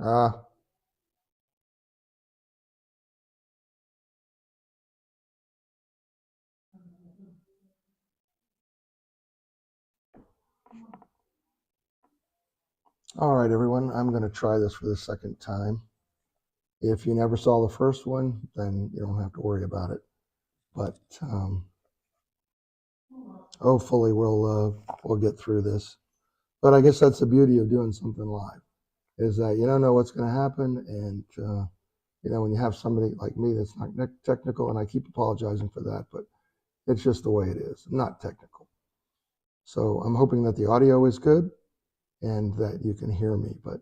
Ah, all right, everyone. I'm going to try this for the second time. If you never saw the first one, then you don't have to worry about it. But hopefully we'll get through this. But I guess that's the beauty of doing something live, is that you don't know what's going to happen, and when you have somebody like me that's not technical, and I keep apologizing for that, but it's just the way it is. I'm not technical, so I'm hoping that the audio is good and that you can hear me. But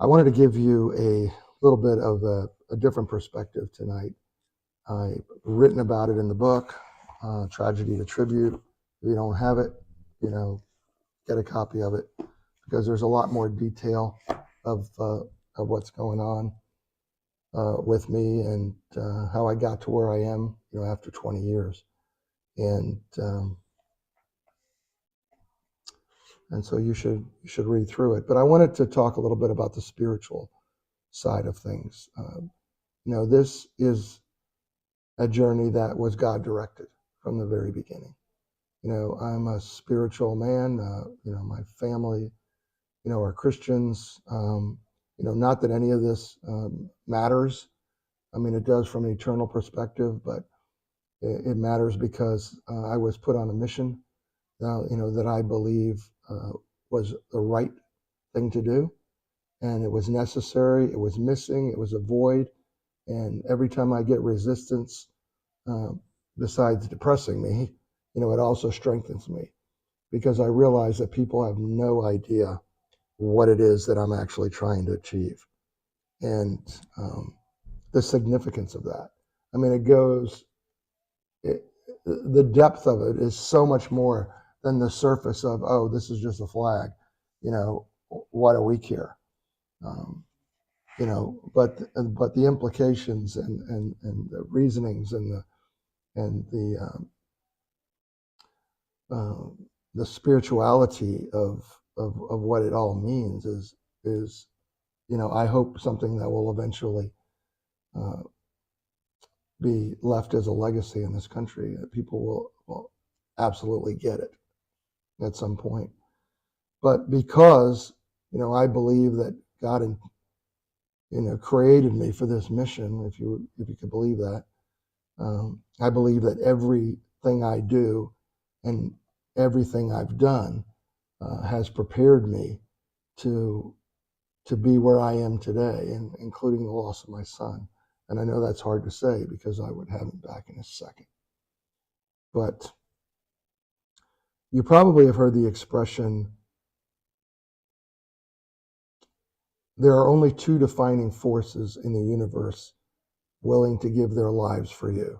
I wanted to give you a little bit of a different perspective tonight. I've written about it in the book, Tragedy to Tribute. If you don't have it, get a copy of it, because there's a lot more detail of what's going on with me and how I got to where I am, after 20 years. And so you should read through it. But I wanted to talk a little bit about the spiritual side of things. This is a journey that was God directed from the very beginning. I'm a spiritual man. My family, are Christians. Not that any of this matters. I mean, it does from an eternal perspective, but it matters because I was put on a mission, that I believe was the right thing to do. And it was necessary. It was missing. It was a void. And every time I get resistance, besides depressing me, it also strengthens me, because I realize that people have no idea what it is that I'm actually trying to achieve, and the significance of that. I mean, the depth of it is so much more than the surface of, oh, this is just a flag. What do we care? But the implications and the reasonings and the spirituality of what it all means is I hope something that will eventually be left as a legacy in this country, that people will absolutely get it at some point. But because I believe that God created me for this mission, if you could believe that, I believe that everything I do and everything I've done has prepared me to be where I am today, and including the loss of my son. And I know that's hard to say, because I would have him back in a second. But you probably have heard the expression, there are only two defining forces in the universe willing to give their lives for you.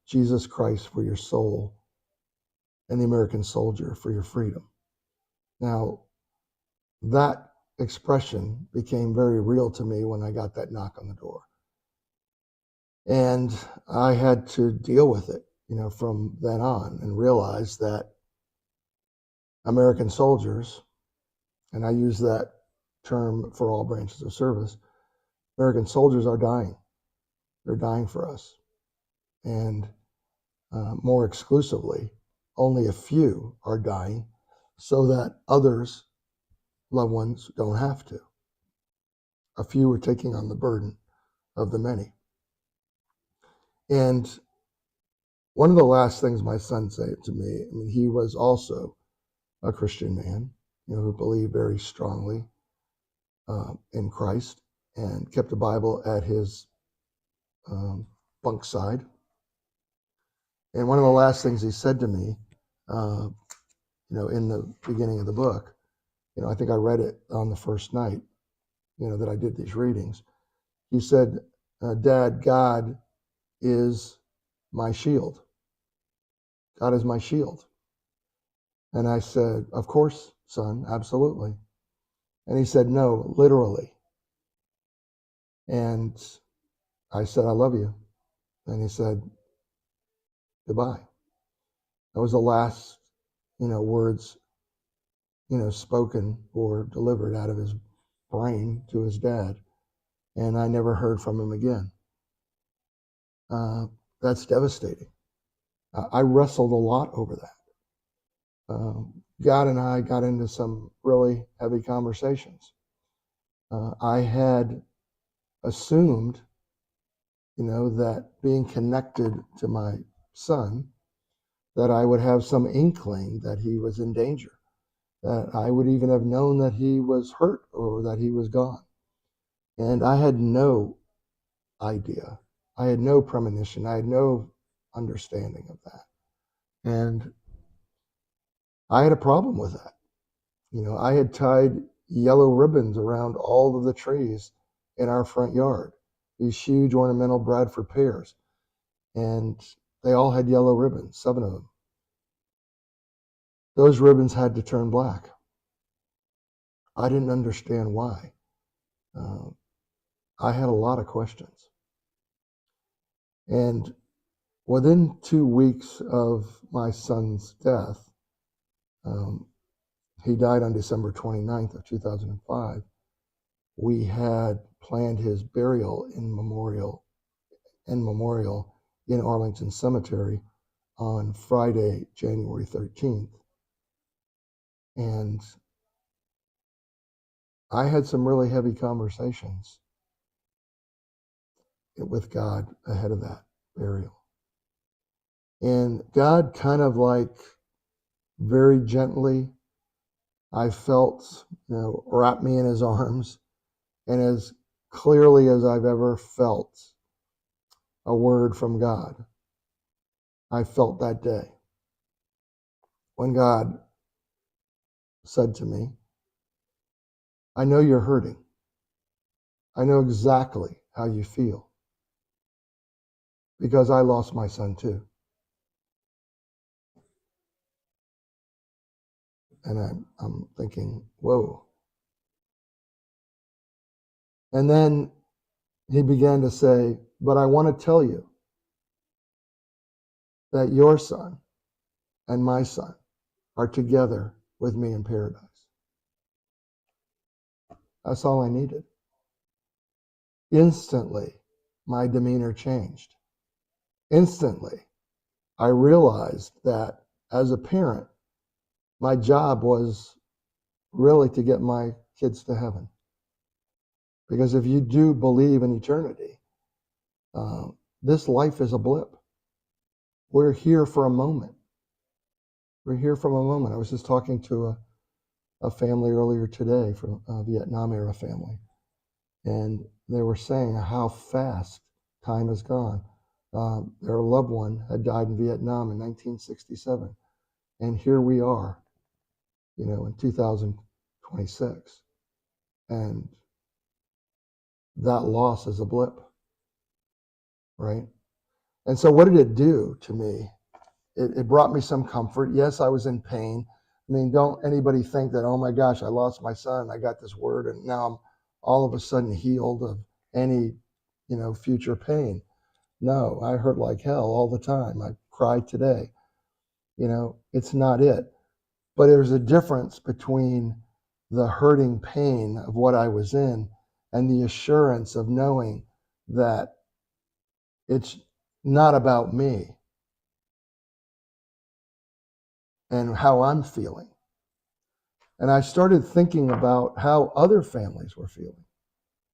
Jesus Christ for your soul, and the American soldier for your freedom. Now, that expression became very real to me when I got that knock on the door. And I had to deal with it, from then on, and realize that American soldiers, and I use that term for all branches of service, American soldiers are dying. They're dying for us. And more exclusively, only a few are dying so that others, loved ones, don't have to. A few are taking on the burden of the many. And one of the last things my son said to me, I mean, he was also a Christian man, who believed very strongly in Christ and kept the Bible at his bunk side. And one of the last things he said to me, in the beginning of the book, I think I read it on the first night, that I did these readings. He said, Dad, God is my shield. God is my shield. And I said, of course, son, absolutely. And he said, no, literally. And I said, I love you. And he said, goodbye. That was the last, words spoken or delivered out of his brain to his dad. And I never heard from him again. That's devastating. I wrestled a lot over that. God and I got into some really heavy conversations. I had assumed, that being connected to my son, that I would have some inkling that he was in danger, that I would even have known that he was hurt or that he was gone. And I had no idea. I had no premonition. I had no understanding of that. And I had a problem with that. I had tied yellow ribbons around all of the trees in our front yard, these huge ornamental Bradford pears. And they all had yellow ribbons, 7 of them. Those ribbons had to turn black. I didn't understand why. I had a lot of questions. And within 2 weeks of my son's death, he died on December 29th of 2005. We had planned his burial in memorial in Arlington Cemetery on Friday, January 13th. And I had some really heavy conversations with God ahead of that burial. And God kind of like very gently, I felt, wrap me in his arms. And as clearly as I've ever felt a word from God, I felt that day when God said to me, I know you're hurting. I know exactly how you feel because I lost my son too. And I'm thinking, whoa. And then he began to say, but I want to tell you that your son and my son are together with me in paradise. That's all I needed. Instantly, my demeanor changed. Instantly, I realized that as a parent, my job was really to get my kids to heaven. Because if you do believe in eternity, this life is a blip. We're here for a moment. We're here from a moment. I was just talking to a family earlier today, from a Vietnam era family, and they were saying how fast time has gone. Their loved one had died in Vietnam in 1967, and here we are, in 2026, and that loss is a blip, right? And so what did it do to me? It brought me some comfort. Yes, I was in pain. I mean, don't anybody think that, oh my gosh, I lost my son, I got this word, and now I'm all of a sudden healed of any, future pain. No, I hurt like hell all the time. I cried today. It's not it. But there's a difference between the hurting pain of what I was in and the assurance of knowing that it's not about me and how I'm feeling. And I started thinking about how other families were feeling.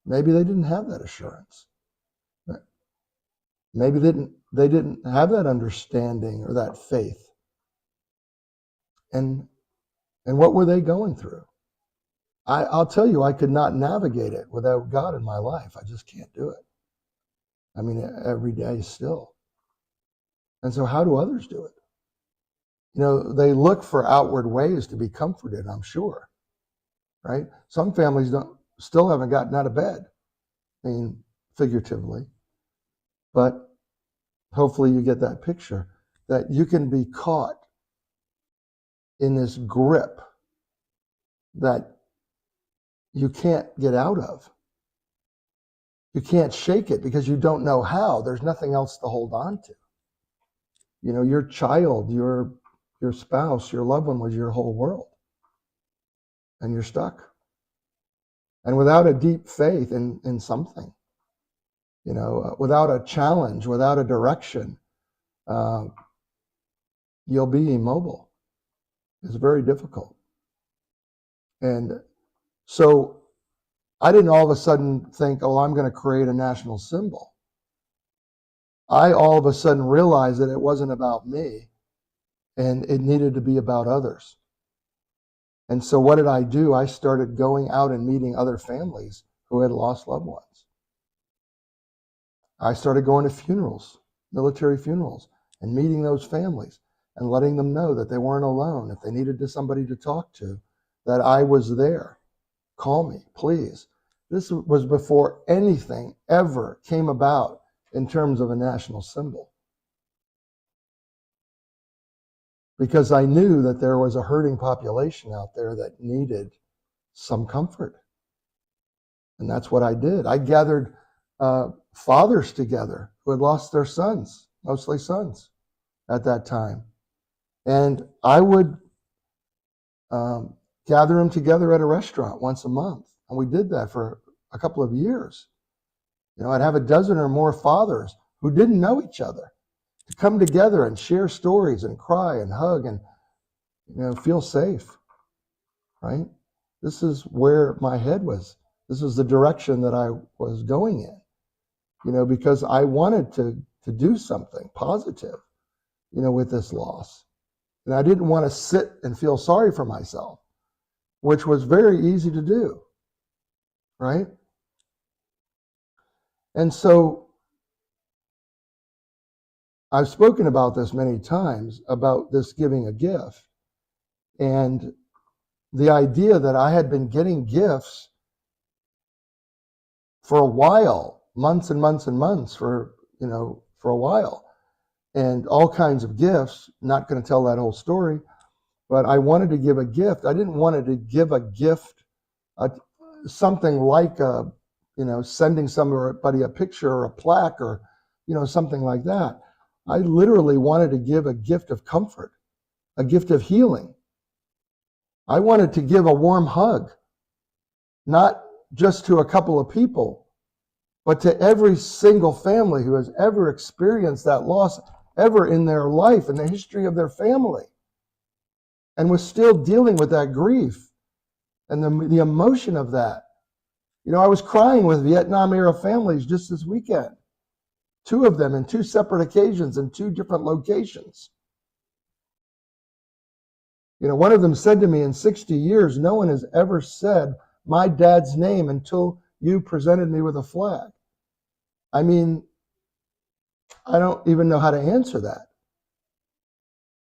Maybe they didn't have that assurance. Maybe they didn't have that understanding or that faith. And what were they going through? I'll tell you, I could not navigate it without God in my life. I just can't do it. I mean, every day still. And so how do others do it? They look for outward ways to be comforted, I'm sure, right? Some families still haven't gotten out of bed, I mean, figuratively. But hopefully you get that picture, that you can be caught in this grip that you can't get out of. You can't shake it because you don't know how. There's nothing else to hold on to. Your child, your spouse, your loved one was your whole world. and you're stuck. And without a deep faith in something, without a challenge, without a direction, you'll be immobile. It's very difficult. And so I didn't all of a sudden think, oh, I'm going to create a national symbol. I all of a sudden realized that it wasn't about me and it needed to be about others. And so what did I do? I started going out and meeting other families who had lost loved ones. I started going to funerals, military funerals, and meeting those families and letting them know that they weren't alone. If they needed somebody to talk to, that I was there. Call me, please. This was before anything ever came about in terms of a national symbol. Because I knew that there was a hurting population out there that needed some comfort. And that's what I did. I gathered fathers together who had lost their sons, mostly sons at that time. And I would gather them together at a restaurant once a month. And we did that for a couple of years. I'd have a dozen or more fathers who didn't know each other to come together and share stories and cry and hug and feel safe, right? This is where my head was. This was the direction that I was going in, because I wanted to do something positive, with this loss. And I didn't want to sit and feel sorry for myself, which was very easy to do, right? And so I've spoken about this many times, about this giving a gift. And the idea that I had been getting gifts for a while, months and months and months for a while, and all kinds of gifts. Not going to tell that whole story, but I wanted to give a gift. I didn't want to give a gift, something like sending somebody a picture or a plaque or, something like that. I literally wanted to give a gift of comfort, a gift of healing. I wanted to give a warm hug, not just to a couple of people, but to every single family who has ever experienced that loss ever in their life, in the history of their family, and was still dealing with that grief and the emotion of that. I was crying with Vietnam-era families just this weekend, 2 of them in 2 separate occasions in 2 different locations. One of them said to me, in 60 years, no one has ever said my dad's name until you presented me with a flag. I mean, I don't even know how to answer that,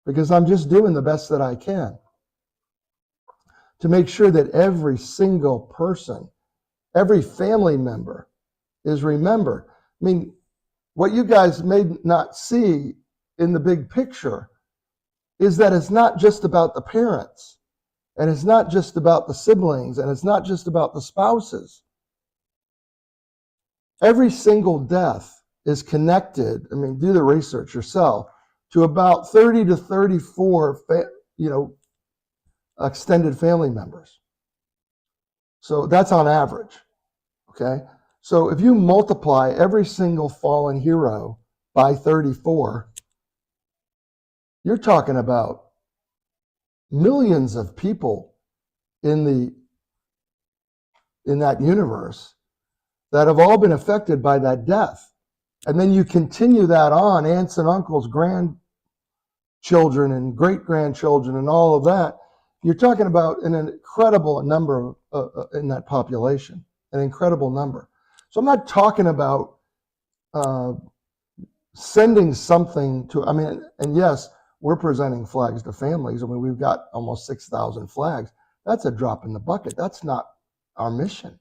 because I'm just doing the best that I can to make sure that every single person, every family member is remembered. I mean, what you guys may not see in the big picture is that it's not just about the parents, and it's not just about the siblings, and it's not just about the spouses. Every single death is connected, do the research yourself, to about 30 to 34, extended family members. So that's on average, okay? So if you multiply every single fallen hero by 34, you're talking about millions of people in that universe that have all been affected by that death. And then you continue that on, aunts and uncles, grandchildren and great-grandchildren and all of that. You're talking about an incredible number in that population, an incredible number. So I'm not talking about sending something to, and yes, we're presenting flags to families. We've got almost 6,000 flags. That's a drop in the bucket. That's not our mission.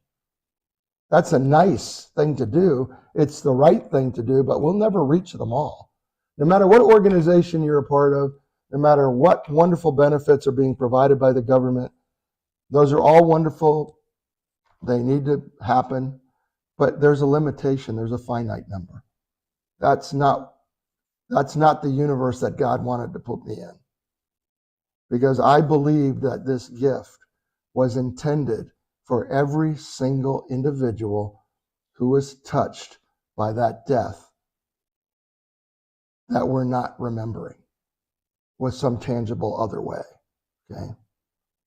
That's a nice thing to do. It's the right thing to do, but we'll never reach them all. No matter what organization you're a part of, no matter what wonderful benefits are being provided by the government, those are all wonderful. They need to happen, but there's a limitation. There's a finite number. That's not the universe that God wanted to put me in. Because I believe that this gift was intended for every single individual who was touched by that death that we're not remembering with some tangible other way. Okay? I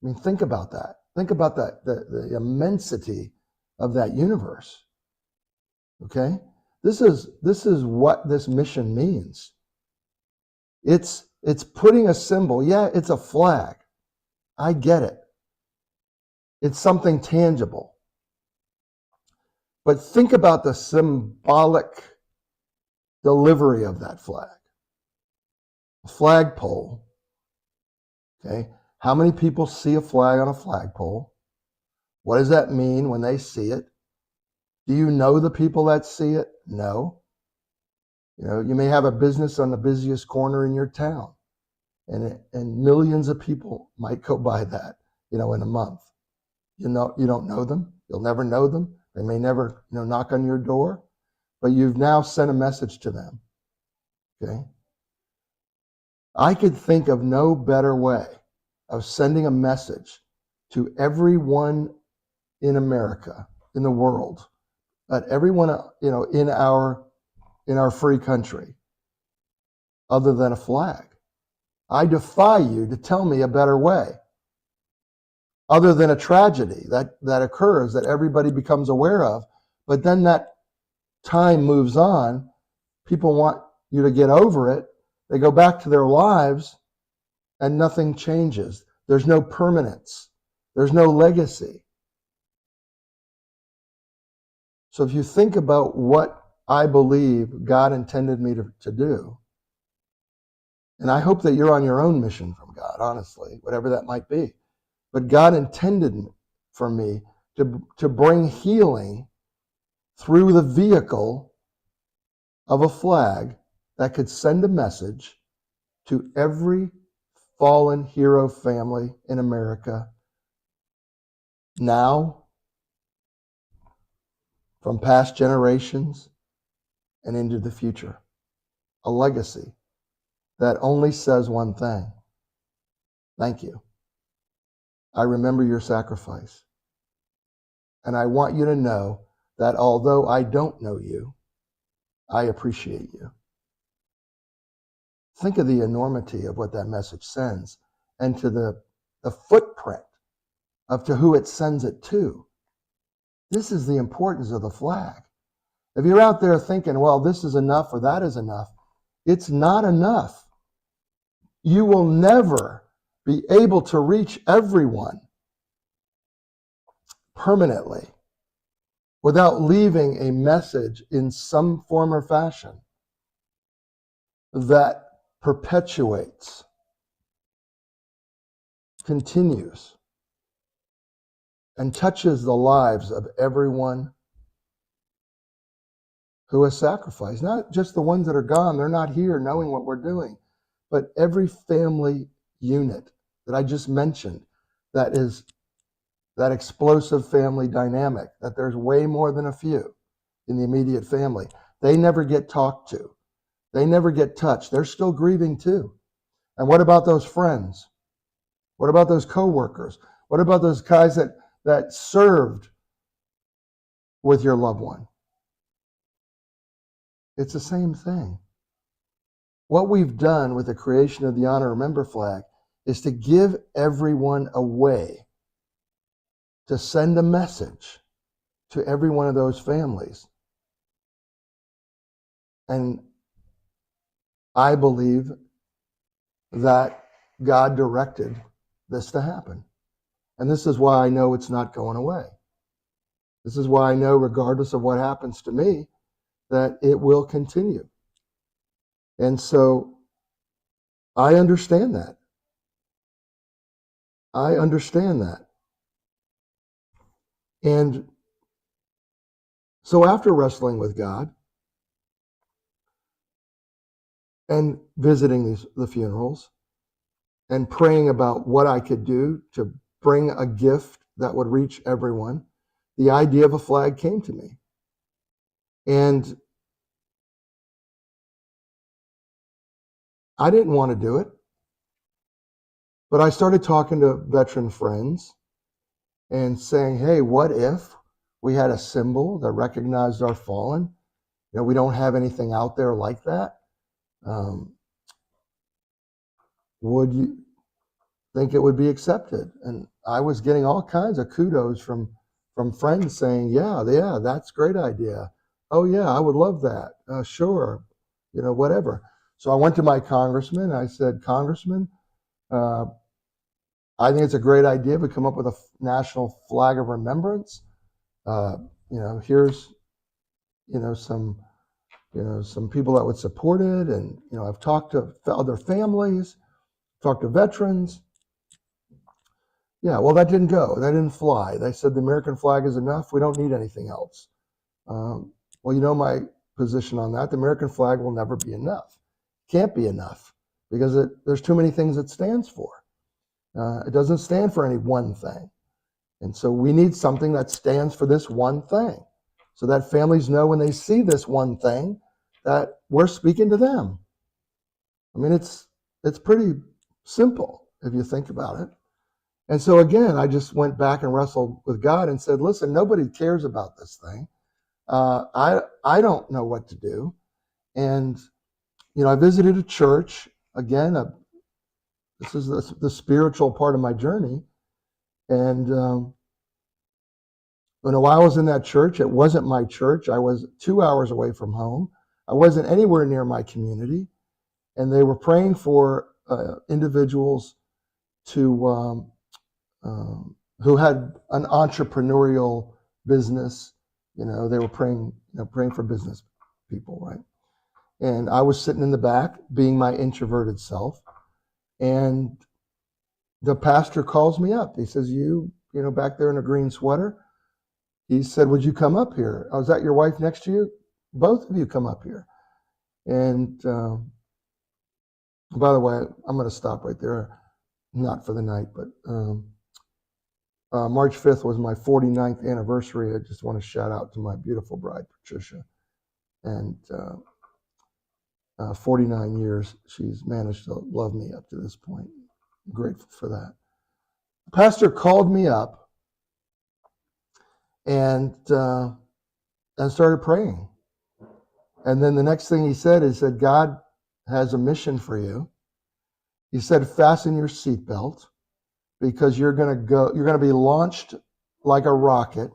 mean, think about that. Think about that, the immensity of that universe. Okay? This is what this mission means. It's putting a symbol. Yeah, it's a flag. I get it. It's something tangible. But think about the symbolic delivery of that flag. A flagpole. Okay? How many people see a flag on a flagpole? What does that mean when they see it? Do you know the people that see it? No. You know, you may have a business on the busiest corner in your town, and millions of people might go by that, in a month. You don't know them. You'll never know them. They may never, knock on your door, but you've now sent a message to them. Okay. I could think of no better way of sending a message to everyone in America, in the world, but everyone, in our free country, other than a flag. I defy you to tell me a better way, other than a tragedy that occurs that everybody becomes aware of, but then that time moves on. People want you to get over it. They go back to their lives and nothing changes. There's no permanence. There's no legacy. So if you think about what I believe God intended me to do, and I hope that you're on your own mission from God, honestly, whatever that might be. But God intended for me to bring healing through the vehicle of a flag that could send a message to every fallen hero family in America now, from past generations, and into the future. A legacy that only says one thing: thank you. I remember your sacrifice. And I want you to know that although I don't know you, I appreciate you. Think of the enormity of what that message sends, and to the footprint of to who it sends it to. This is the importance of the flag. If you're out there thinking, well, this is enough or that is enough, it's not enough. You will never be able to reach everyone permanently without leaving a message in some form or fashion that perpetuates, continues, and touches the lives of everyone who has sacrificed. Not just the ones that are gone, they're not here knowing what we're doing, but every family unit that I just mentioned, that is that explosive family dynamic, that there's way more than a few in the immediate family. They never get talked to. They never get touched. They're still grieving too. And what about those friends? What about those coworkers? What about those guys that served with your loved one? It's the same thing. What we've done with the creation of the Honor Remember flag is to give everyone a way to send a message to every one of those families. And I believe that God directed this to happen. And this is why I know it's not going away. This is why I know, regardless of what happens to me, that it will continue. And so I understand that. I understand that. And so after wrestling with God and visiting the funerals and praying about what I could do to bring a gift that would reach everyone, the idea of a flag came to me. And I didn't want to do it, but I started talking to veteran friends, and saying, hey, what if we had a symbol that recognized our fallen? We don't have anything out there like that. Would you think it would be accepted? And I was getting all kinds of kudos from friends saying, yeah, that's a great idea. Oh yeah, I would love that. Sure, whatever. So I went to my congressman. I said, Congressman, I think it's a great idea. We come up with a national flag of remembrance. Here's some people that would support it, and I've talked to other families, talked to veterans. Yeah, well, that didn't go. That didn't fly. They said the American flag is enough. We don't need anything else. Well, my position on that. The American flag will never be enough. Can't be enough because there's too many things it stands for. It doesn't stand for any one thing. And so we need something that stands for this one thing so that families know when they see this one thing that we're speaking to them. I mean, it's pretty simple if you think about it. And so again, I just went back and wrestled with God and said, listen, nobody cares about this thing. I don't know what to do. And, I visited a church. Again, this is the spiritual part of my journey. And, while I was in that church, it wasn't my church. I was 2 hours away from home. I wasn't anywhere near my community. And they were praying for individuals to who had an entrepreneurial business. They were praying for business people, right? And I was sitting in the back, being my introverted self. And the pastor calls me up. He says, you back there in a green sweater. He said, would you come up here? Oh, is that your wife next to you? Both of you come up here. And by the way, I'm going to stop right there. Not for the night, but March 5th was my 49th anniversary. I just want to shout out to my beautiful bride, Patricia. And 49 years, she's managed to love me up to this point. I'm grateful for that. The pastor called me up and started praying. And then the next thing he said, God has a mission for you. He said, fasten your seatbelt because you're going to be launched like a rocket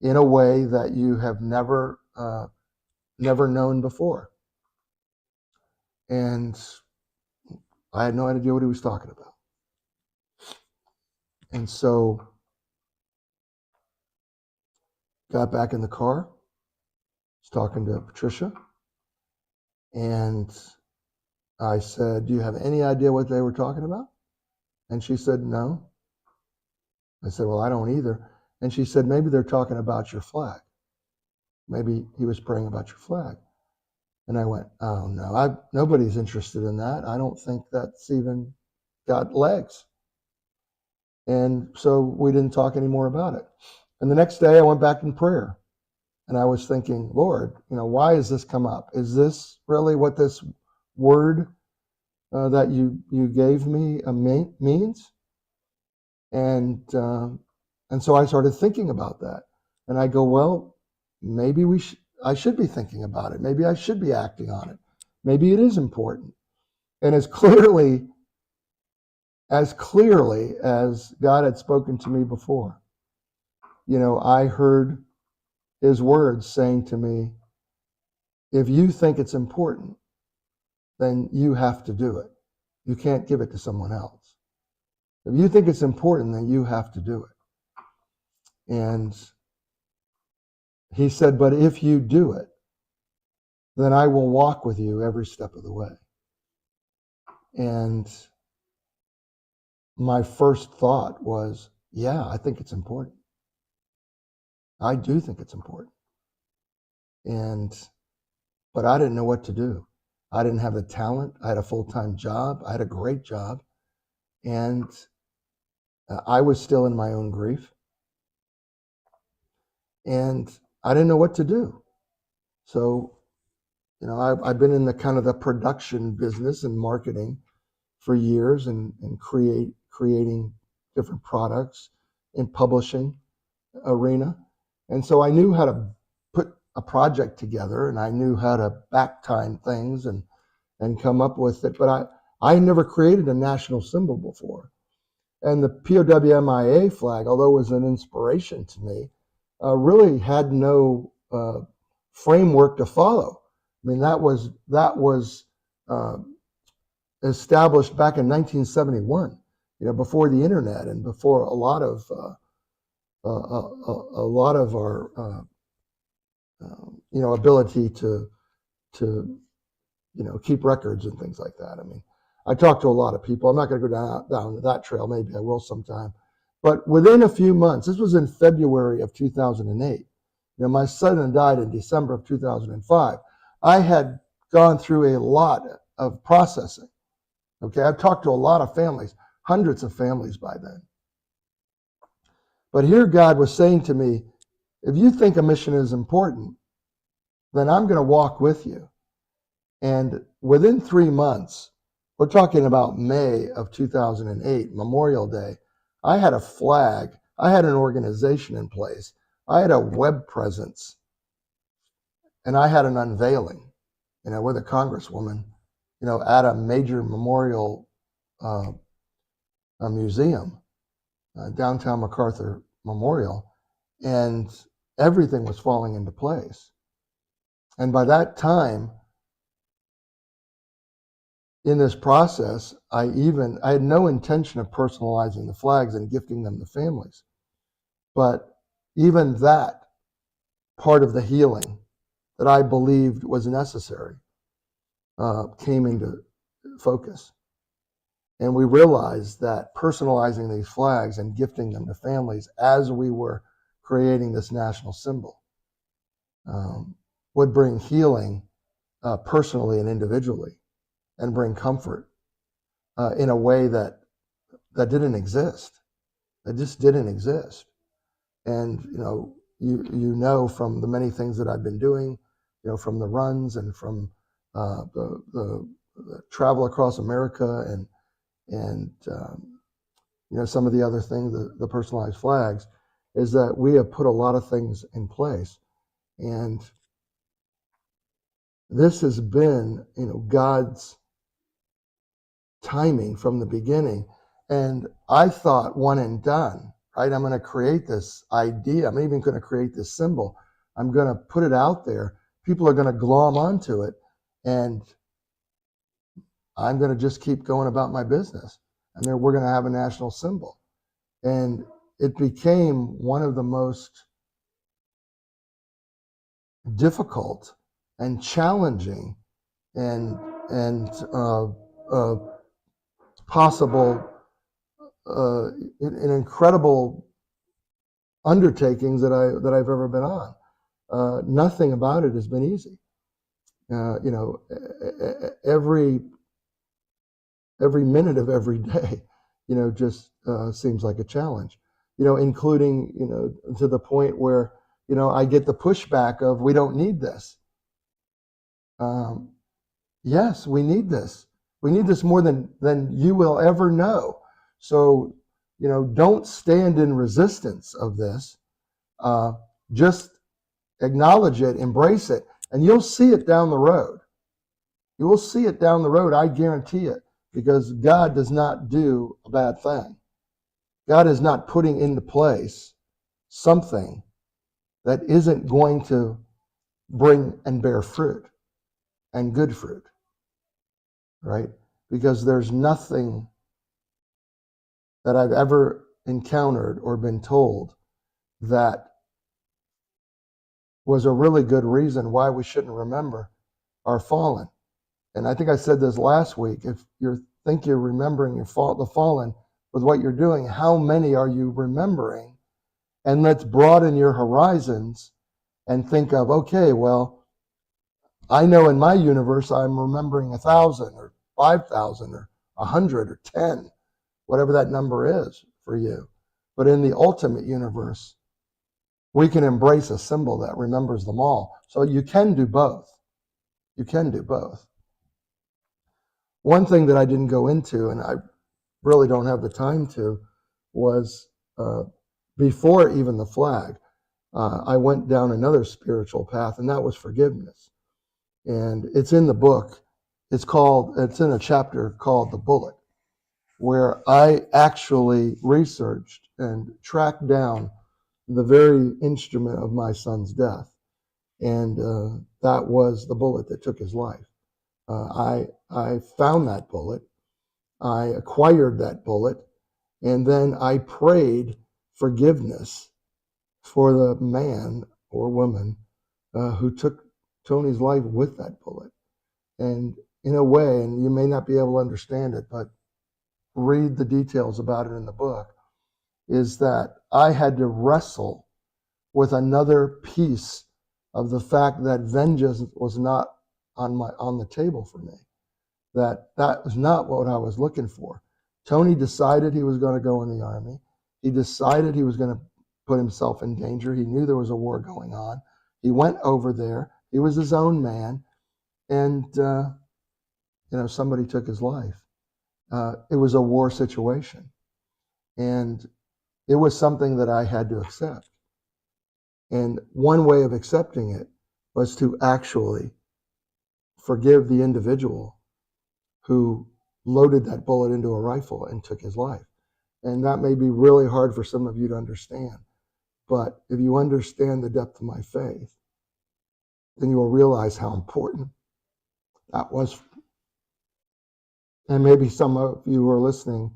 in a way that you have never known before. And I had no idea what he was talking about. And so got back in the car, was talking to Patricia, and I said, do you have any idea what they were talking about? And she said, no. I said, well, I don't either. And she said, maybe they're talking about your flag. Maybe he was praying about your flag. And I went, oh no, nobody's interested in that. I don't think that's even got legs. And so we didn't talk anymore about it. And the next day I went back in prayer. And I was thinking, Lord, why has this come up? Is this really what this word that you gave me means? And so I started thinking about that. And I go, well, maybe I should be thinking about it. Maybe I should be acting on it. Maybe it is important. And as clearly as God had spoken to me before, I heard his words saying to me, if you think it's important, then you have to do it. You can't give it to someone else. If you think it's important, then you have to do it. And he said, but if you do it, then I will walk with you every step of the way. And my first thought was, yeah, I think it's important. I do think it's important. But I didn't know what to do. I didn't have the talent. I had a full-time job. I had a great job. And I was still in my own grief. And I didn't know what to do. So, I've been in the kind of the production business and marketing for years and creating different products in publishing arena. And so I knew how to put a project together, and I knew how to back time things and come up with it. But I never created a national symbol before. And the POWMIA flag, although it was an inspiration to me, really had no framework to follow. I mean, that was established back in 1971, before the internet and before a lot of our ability to keep records and things like that. I mean, I talked to a lot of people. I'm not going to go down that trail. Maybe I will sometime. But within a few months, this was in February of 2008. My son died in December of 2005. I had gone through a lot of processing. Okay, I've talked to a lot of families, hundreds of families by then. But here God was saying to me, if you think a mission is important, then I'm going to walk with you. And within 3 months, we're talking about May of 2008, Memorial Day, I had a flag, I had an organization in place, I had a web presence, and I had an unveiling, with a congresswoman, at a major memorial a museum, downtown MacArthur Memorial, and everything was falling into place. And by that time, in this process, I had no intention of personalizing the flags and gifting them to families. But even that part of the healing that I believed was necessary came into focus. And we realized that personalizing these flags and gifting them to families as we were creating this national symbol would bring healing personally and individually, and bring comfort in a way that didn't exist. That just didn't exist. And you know from the many things that I've been doing, from the runs and from the travel across America and some of the other things, the personalized flags, is that we have put a lot of things in place. And this has been, God's timing from the beginning. And I thought one and done, right? I'm going to create this idea. I'm even going to create this symbol. I'm going to put it out there. People are going to glom onto it. And I'm going to just keep going about my business. And then we're going to have a national symbol. And it became one of the most difficult and challenging and possible an incredible undertakings that I've ever been on. Nothing about it has been easy. Every minute of every day, just seems like a challenge. Including to the point where I get the pushback of, we don't need this. Yes, we need this. We need this more than you will ever know. So, don't stand in resistance of this. Just acknowledge it, embrace it, and you'll see it down the road. You will see it down the road, I guarantee it, because God does not do a bad thing. God is not putting into place something that isn't going to bring and bear fruit, and good fruit, right? Because there's nothing that I've ever encountered or been told that was a really good reason why we shouldn't remember our fallen. And I think I said this last week. If you think you're remembering the fallen with what you're doing, how many are you remembering? And let's broaden your horizons and think of, okay, well, I know in my universe I'm remembering 1,000 or 5,000 or 100 or 10, whatever that number is for you. But in the ultimate universe, we can embrace a symbol that remembers them all. So you can do both. You can do both. One thing that I didn't go into, and I really don't have the time to, was before even the flag, I went down another spiritual path, and that was forgiveness. And it's in the book. It's in a chapter called The Bullet, where I actually researched and tracked down the very instrument of my son's death. And that was the bullet that took his life. I found that bullet. I acquired that bullet. And then I prayed forgiveness for the man or woman who took Tony's life with that bullet. And in a way, and you may not be able to understand it, but read the details about it in the book, is that I had to wrestle with another piece of the fact that vengeance was not on the table for me. That was not what I was looking for. Tony decided he was going to go in the Army. He decided he was going to put himself in danger. He knew there was a war going on. He went over there. He was his own man. And, somebody took his life. It was a war situation. And it was something that I had to accept. And one way of accepting it was to actually forgive the individual who loaded that bullet into a rifle and took his life. And that may be really hard for some of you to understand. But if you understand the depth of my faith, then you will realize how important that was. And maybe some of you who are listening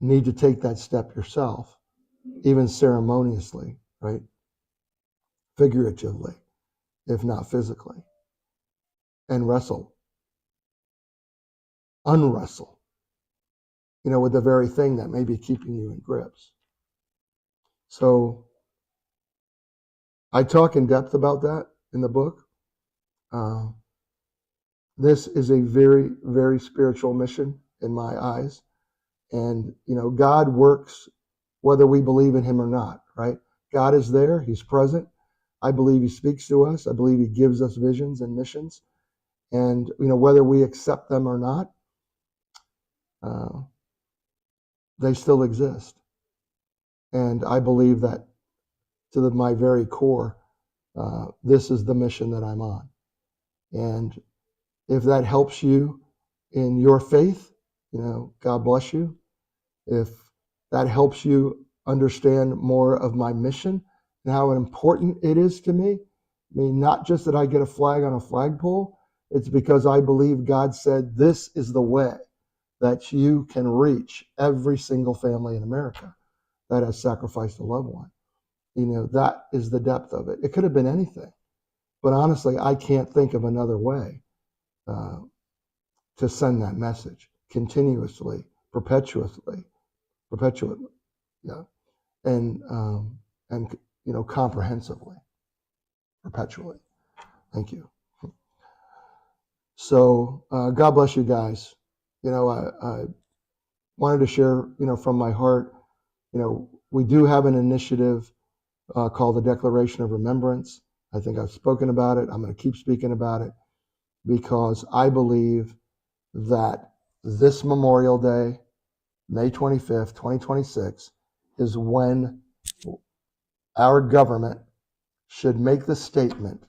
need to take that step yourself, even ceremoniously, right? Figuratively, if not physically, and unwrestle, with the very thing that may be keeping you in grips. So I talk in depth about that in the book. This is a very, very spiritual mission in my eyes. And, God works whether we believe in him or not, right? God is there. He's present. I believe he speaks to us. I believe he gives us visions and missions. And, whether we accept them or not, they still exist. And I believe that to my very core, this is the mission that I'm on. And if that helps you in your faith, God bless you. If that helps you understand more of my mission and how important it is to me, I mean, not just that I get a flag on a flagpole, it's because I believe God said this is the way that you can reach every single family in America that has sacrificed a loved one. That is the depth of it. It could have been anything. But honestly, I can't think of another way to send that message continuously, perpetually, yeah, and comprehensively, perpetually. Thank you. So God bless you guys. I wanted to share, from my heart. We do have an initiative called the Declaration of Remembrance. I think I've spoken about it. I'm going to keep speaking about it because I believe that this Memorial Day, May 25th, 2026, is when our government should make the statement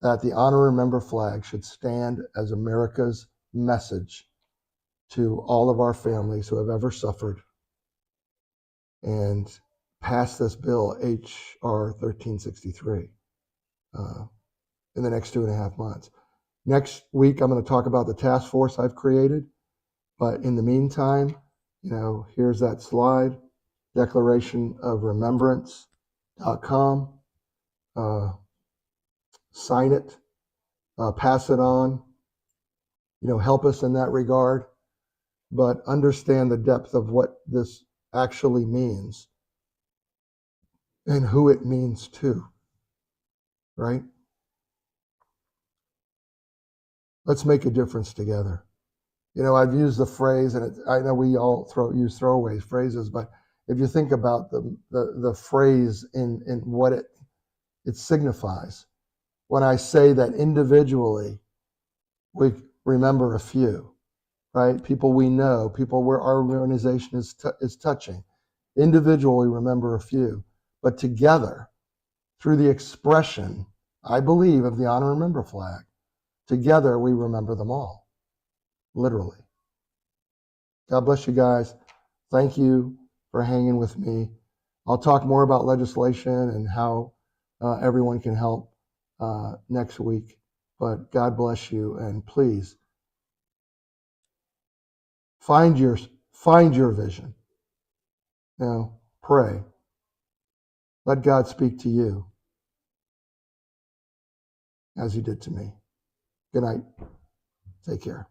that the Honor and Remember flag should stand as America's message to all of our families who have ever suffered, and pass this bill, H.R. 1363, in the next 2.5 months. Next week, I'm going to talk about the task force I've created. But in the meantime, here's that slide, declarationofremembrance.com. Sign it, pass it on, help us in that regard, but understand the depth of what this actually means and who it means to, right? Let's make a difference together. I've used the phrase, and I know we all use throwaway phrases, but if you think about the phrase in what it signifies, when I say that individually we remember a few, right? People we know, people where our organization is touching. Individually, remember a few, but together, through the expression, I believe, of the honor and remember flag, together we remember them all, literally. God bless you guys. Thank you for hanging with me. I'll talk more about legislation and how everyone can help next week. But God bless you, and please find your vision. Now pray. Let God speak to you as He did to me. Good night. Take care.